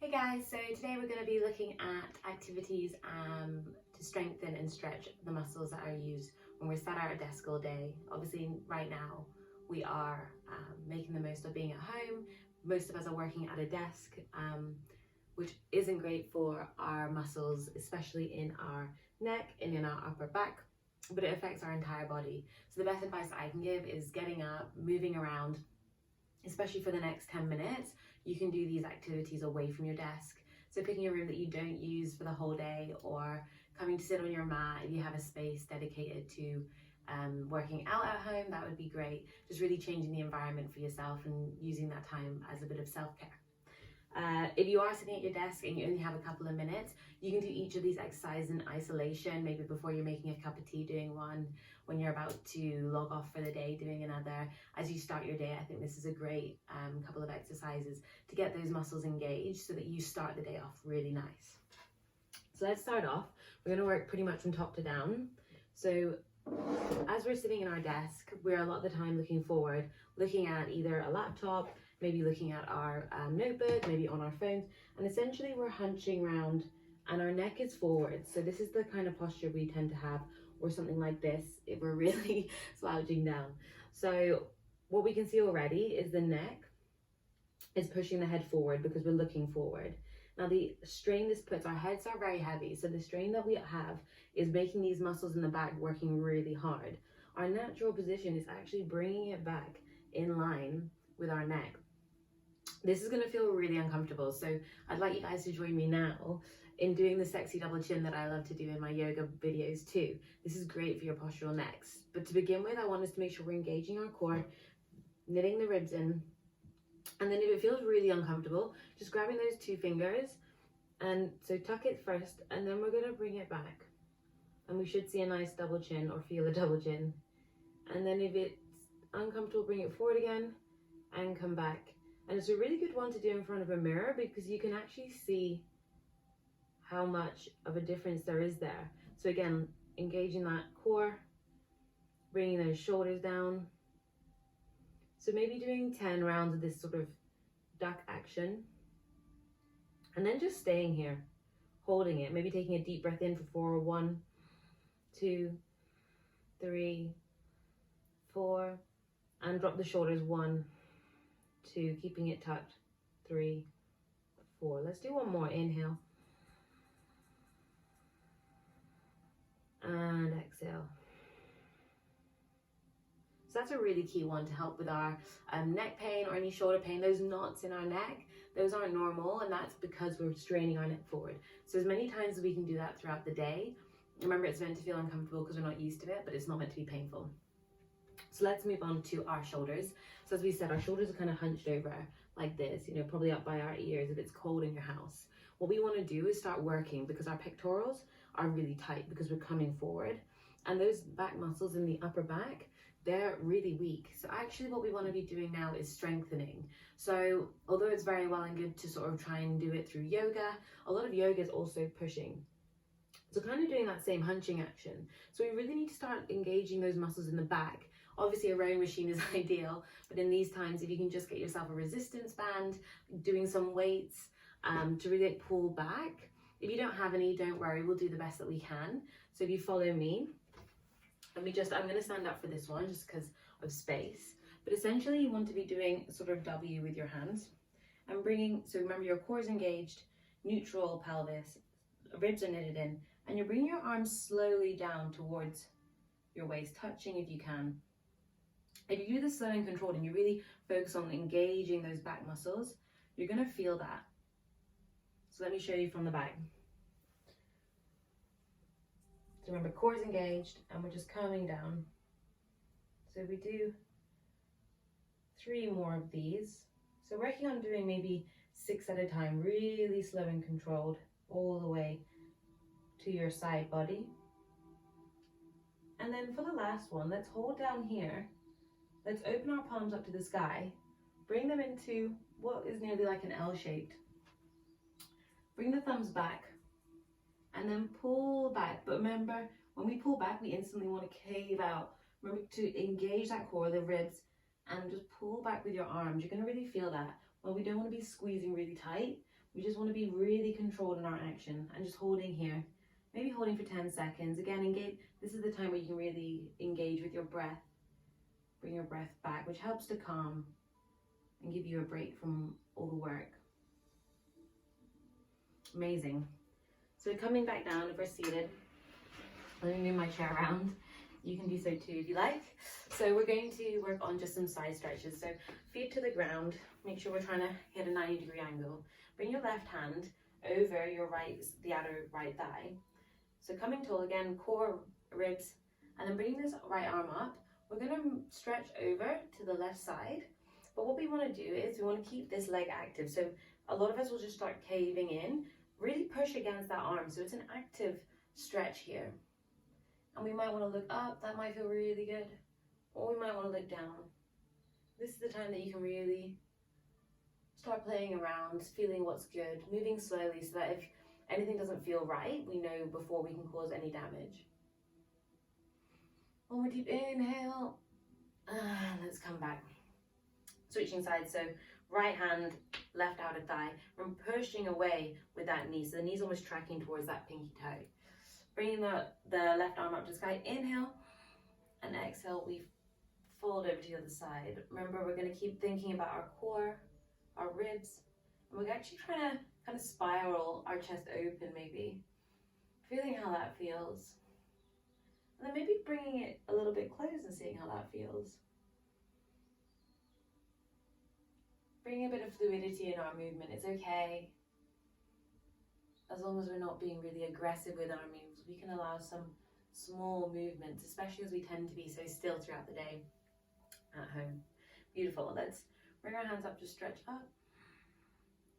Hey guys, so today we're going to be looking at activities to strengthen and stretch the muscles that are used when we're sat at our desk all day. Obviously right now we are making the most of being at home. Most of us are working at a desk, which isn't great for our muscles, especially in our neck and in our upper back, but it affects our entire body. So the best advice I can give is getting up, moving around, especially for the next 10 minutes. You can do these activities away from your desk. So picking a room that you don't use for the whole day, or coming to sit on your mat if you have a space dedicated to working out at home, that would be great. Just really changing the environment for yourself and using that time as a bit of self-care. If you are sitting at your desk and you only have a couple of minutes, you can do each of these exercises in isolation, maybe before you're making a cup of tea doing one, when you're about to log off for the day doing another. As you start your day, I think this is a great couple of exercises to get those muscles engaged so that you start the day off really nice. So let's start off. We're going to work pretty much from top to down. So as we're sitting in our desk, we're a lot of the time looking forward, looking at either a laptop, maybe looking at our notebook, maybe on our phones, and essentially we're hunching around and our neck is forward. So this is the kind of posture we tend to have, or something like this if we're really slouching down. So what we can see already is the neck is pushing the head forward because we're looking forward. Now the strain this puts, our heads are very heavy, so the strain that we have is making these muscles in the back working really hard. Our natural position is actually bringing it back in line with our neck. This is going to feel really uncomfortable, so I'd like you guys to join me now in doing the sexy double chin that I love to do in my yoga videos too. This is great for your postural necks. But to begin with, I want us to make sure we're engaging our core, knitting the ribs in, and then if it feels really uncomfortable, just grabbing those two fingers, and so tuck it first, and then we're going to bring it back. And we should see a nice double chin, or feel a double chin. And then if it's uncomfortable, bring it forward again and come back. And it's a really good one to do in front of a mirror because you can actually see how much of a difference there is there. So again, engaging that core, bringing those shoulders down. So maybe doing 10 rounds of this sort of duck action. And then just staying here, holding it, maybe taking a deep breath in for 4, 1, 2, 3, 4, and drop the shoulders, 1, 2, keeping it tucked, 3, 4. Let's do one more. Inhale and exhale. So that's a really key one to help with our neck pain or any shoulder pain. Those knots in our neck, those aren't normal, and that's because we're straining our neck forward. So as many times as we can do that throughout the day. Remember, it's meant to feel uncomfortable because we're not used to it, but it's not meant to be painful. So let's move on to our shoulders. So as we said, our shoulders are kind of hunched over like this, probably up by our ears if it's cold in your house. What we want to do is start working because our pectorals are really tight because we're coming forward. And those back muscles in the upper back, they're really weak. So actually what we want to be doing now is strengthening. So although it's very well and good to sort of try and do it through yoga, a lot of yoga is also pushing. So kind of doing that same hunching action. So we really need to start engaging those muscles in the back. Obviously a rowing machine is ideal, but in these times, if you can just get yourself a resistance band, doing some weights to really pull back. If you don't have any, don't worry, we'll do the best that we can. So if you follow me, I'm going to stand up for this one just because of space. But essentially you want to be doing a sort of W with your hands and bringing, so remember your core is engaged, neutral pelvis, ribs are knitted in, and you're bringing your arms slowly down towards your waist, touching if you can. If you do this slow and controlled and you really focus on engaging those back muscles, you're going to feel that. So let me show you from the back. So remember, core is engaged and we're just coming down. So we do 3 more of these. So working on doing maybe 6 at a time, really slow and controlled all the way to your side body. And then for the last one, let's hold down here. Let's open our palms up to the sky, bring them into what is nearly like an L shaped. Bring the thumbs back and then pull back. But remember, when we pull back, we instantly want to cave out. Remember to engage that core, the ribs, and just pull back with your arms. You're going to really feel that. Well, we don't want to be squeezing really tight. We just want to be really controlled in our action and just holding here. Maybe holding for 10 seconds. Again, engage. This is the time where you can really engage with your breath. Bring your breath back, which helps to calm and give you a break from all the work. Amazing. So coming back down, if we're seated, let me move my chair around. You can do so too if you like. So we're going to work on just some side stretches. So feet to the ground, make sure we're trying to hit a 90-degree angle. Bring your left hand over your right, the outer right thigh. So coming tall again, core, ribs, and then bringing this right arm up. We're going to stretch over to the left side. But what we want to do is we want to keep this leg active. So a lot of us will just start caving in. Really push against that arm. So it's an active stretch here. And we might want to look up, that might feel really good. Or we might want to look down. This is the time that you can really start playing around, feeling what's good, moving slowly so that if anything doesn't feel right, we know before we can cause any damage. One more deep inhale. And let's come back. Switching sides, so right hand, left outer thigh. I'm pushing away with that knee, so the knee's almost tracking towards that pinky toe. Bringing the left arm up to the sky, inhale, and exhale, we fold over to the other side. Remember, we're going to keep thinking about our core, our ribs, and we're actually trying to kind of spiral our chest open maybe. Feeling how that feels. And then maybe bringing it a little bit close and seeing how that feels. Bring a bit of fluidity in our movement, it's okay. As long as we're not being really aggressive with our moves, we can allow some small movements, especially as we tend to be so still throughout the day at home. Beautiful. Let's bring our hands up to stretch up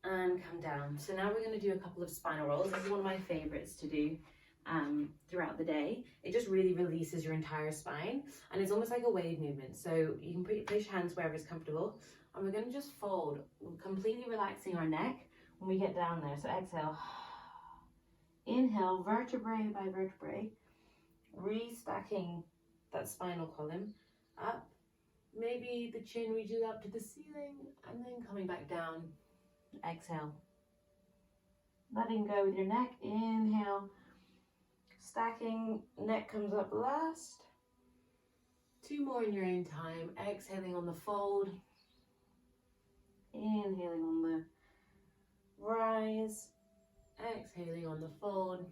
and come down. So now we're going to do a couple of spinal rolls. This is one of my favorites to do throughout the day. It just really releases your entire spine and it's almost like a wave movement. So you can place your hands wherever is comfortable and we're going to just fold, completely relaxing our neck when we get down there. So exhale. Inhale, vertebrae by vertebrae, restacking that spinal column up. Maybe the chin reaches up to the ceiling and then coming back down. Exhale. Letting go with your neck. Inhale. Stacking, neck comes up last. Two more in your own time. Exhaling on the fold. Inhaling on the rise. Exhaling on the fold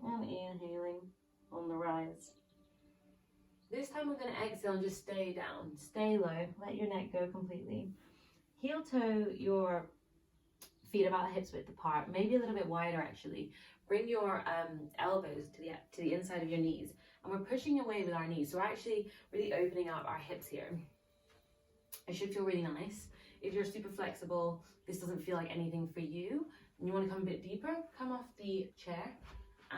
and inhaling on the rise. This time we're going to exhale and just stay down, stay low, let your neck go completely. Heel toe your feet about hips width apart, maybe a little bit wider actually. Bring your elbows to the inside of your knees and we're pushing away with our knees. So we're actually really opening up our hips here. It should feel really nice. If you're super flexible, this doesn't feel like anything for you, and you want to come a bit deeper, come off the chair,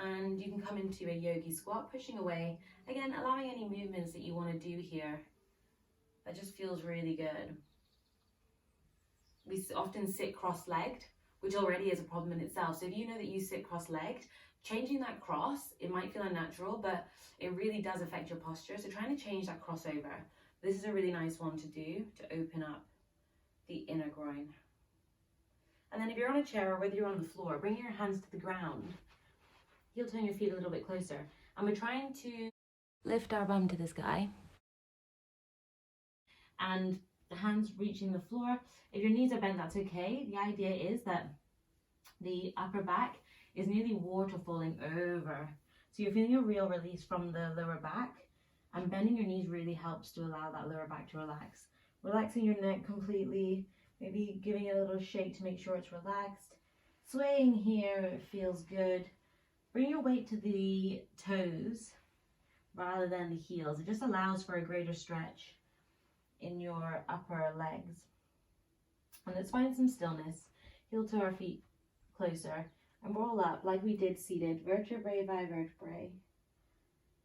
and you can come into a yogi squat, pushing away. Again, allowing any movements that you want to do here. That just feels really good. We often sit cross-legged, which already is a problem in itself. So if you know that you sit cross-legged, changing that cross, it might feel unnatural, but it really does affect your posture. So trying to change that crossover. This is a really nice one to do to open up the inner groin. And then if you're on a chair or whether you're on the floor, bring your hands to the ground. Heel toe your feet a little bit closer. And we're trying to lift our bum to the sky. And the hands reaching the floor. If your knees are bent, that's okay. The idea is that the upper back is nearly waterfalling over. So you're feeling a real release from the lower back. And bending your knees really helps to allow that lower back to relax. Relaxing your neck completely, maybe giving it a little shake to make sure it's relaxed. Swaying here, it feels good. Bring your weight to the toes rather than the heels. It just allows for a greater stretch in your upper legs. And let's find some stillness. Heel to our feet closer and roll up like we did seated, vertebrae by vertebrae.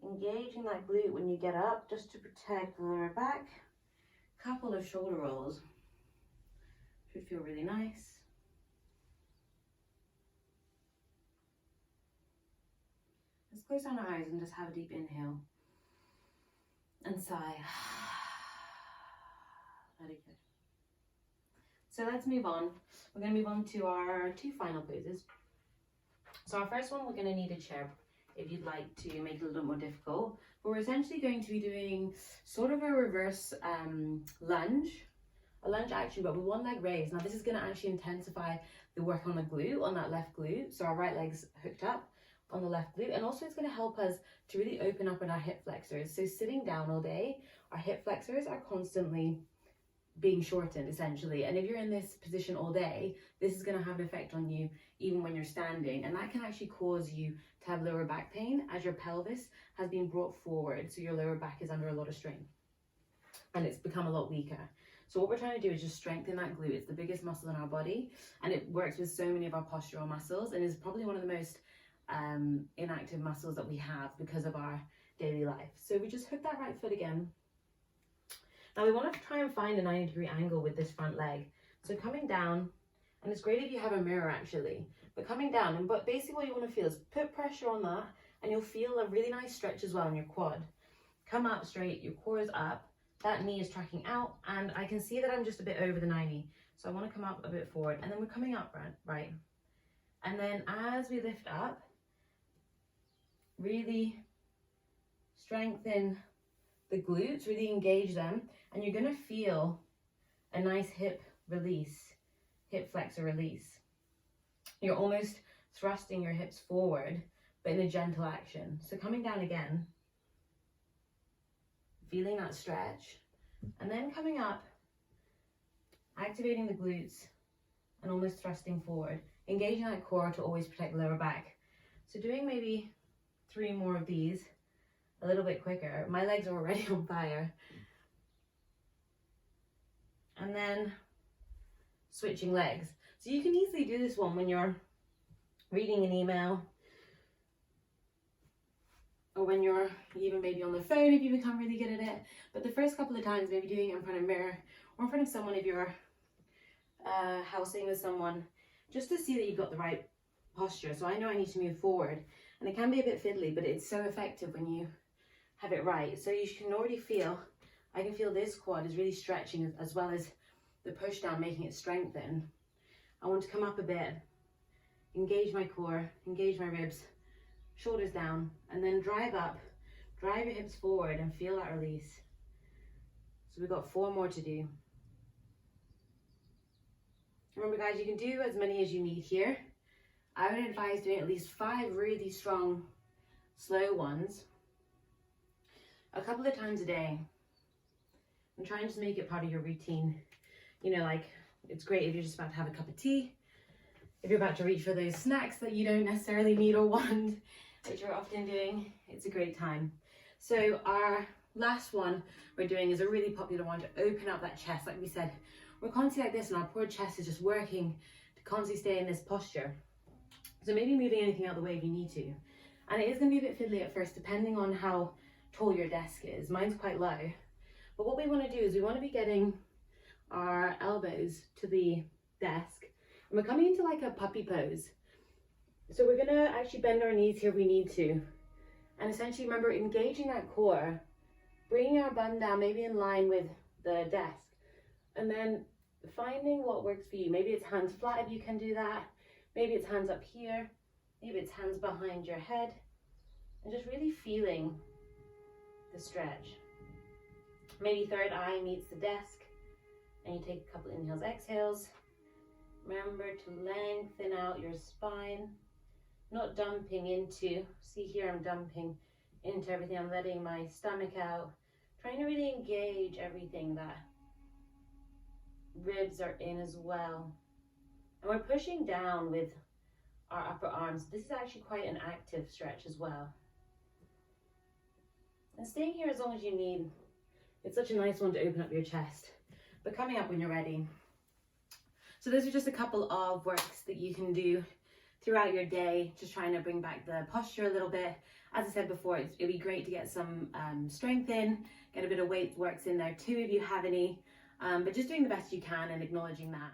Engaging that glute when you get up just to protect the lower back. Couple of shoulder rolls. Should feel really nice. Let's close down our eyes and just have a deep inhale. And sigh. Very good. So let's move on. We're going to move on to our two final poses. So our first one, we're going to need a chair if you'd like to make it a little more difficult. But we're essentially going to be doing sort of a reverse lunge, a lunge action, but with one leg raised. Now this is going to actually intensify the work on the glute, on that left glute. So our right leg's hooked up on the left glute, and also it's going to help us to really open up in our hip flexors. So sitting down all day, our hip flexors are constantly being shortened essentially, and if you're in this position all day, this is going to have an effect on you even when you're standing, and that can actually cause you to have lower back pain as your pelvis has been brought forward, so your lower back is under a lot of strain and it's become a lot weaker. So what we're trying to do is just strengthen that glute. It's the biggest muscle in our body, and it works with so many of our postural muscles, and is probably one of the most inactive muscles that we have because of our daily life. So we just hook that right foot again. Now we want to try and find a 90-degree angle with this front leg. So coming down, and it's great if you have a mirror actually, but coming down, but basically what you want to feel is put pressure on that, and you'll feel a really nice stretch as well in your quad. Come up straight, your core is up, that knee is tracking out, and I can see that I'm just a bit over the 90. So I want to come up a bit forward, and then we're coming up, right? And then as we lift up, really strengthen the glutes, really engage them, and you're going to feel a nice hip release, hip flexor release. You're almost thrusting your hips forward, but in a gentle action. So coming down again, feeling that stretch, and then coming up, activating the glutes and almost thrusting forward, engaging that core to always protect the lower back. So doing maybe 3 more of these, a little bit quicker. My legs are already on fire. And then switching legs. So you can easily do this one when you're reading an email, or when you're even maybe on the phone if you become really good at it. But the first couple of times, maybe doing it in front of a mirror or in front of someone if you're housing with someone, just to see that you've got the right posture. So I know I need to move forward, and it can be a bit fiddly, but it's so effective when you have it right. So you can already feel, I can feel this quad is really stretching, as well as the push down making it strengthen. I want to come up a bit, engage my core, engage my ribs, shoulders down, and then drive up, drive your hips forward and feel that release. So we've got 4 more to do. Remember guys, you can do as many as you need here. I would advise doing at least 5 really strong, slow ones, a couple of times a day, and try and just make it part of your routine. You know, like, it's great if you're just about to have a cup of tea, if you're about to reach for those snacks that you don't necessarily need or want, which you're often doing, it's a great time. So our last one we're doing is a really popular one to open up that chest. Like we said, we're constantly like this, and our poor chest is just working to constantly stay in this posture. So maybe moving anything out of the way if you need to. And it is going to be a bit fiddly at first, depending on how tall your desk is. Mine's quite low. But what we want to do is we want to be getting our elbows to the desk, and we're coming into like a puppy pose. So we're going to actually bend our knees here if we need to. And essentially, remember, engaging that core, bringing our bum down, maybe in line with the desk, and then finding what works for you. Maybe it's hands flat if you can do that. Maybe it's hands up here. Maybe it's hands behind your head. And just really feeling the stretch. Maybe third eye meets the desk, and you take a couple inhales, exhales. Remember to lengthen out your spine, not dumping into, see here I'm dumping into everything. I'm letting my stomach out, trying to really engage everything, that ribs are in as well. And we're pushing down with our upper arms. This is actually quite an active stretch as well. And staying here as long as you need. It's such a nice one to open up your chest. But coming up when you're ready. So those are just a couple of works that you can do throughout your day, just trying to bring back the posture a little bit. As I said before, it'd be great to get some strength in, get a bit of weight works in there too if you have any, but just doing the best you can and acknowledging that.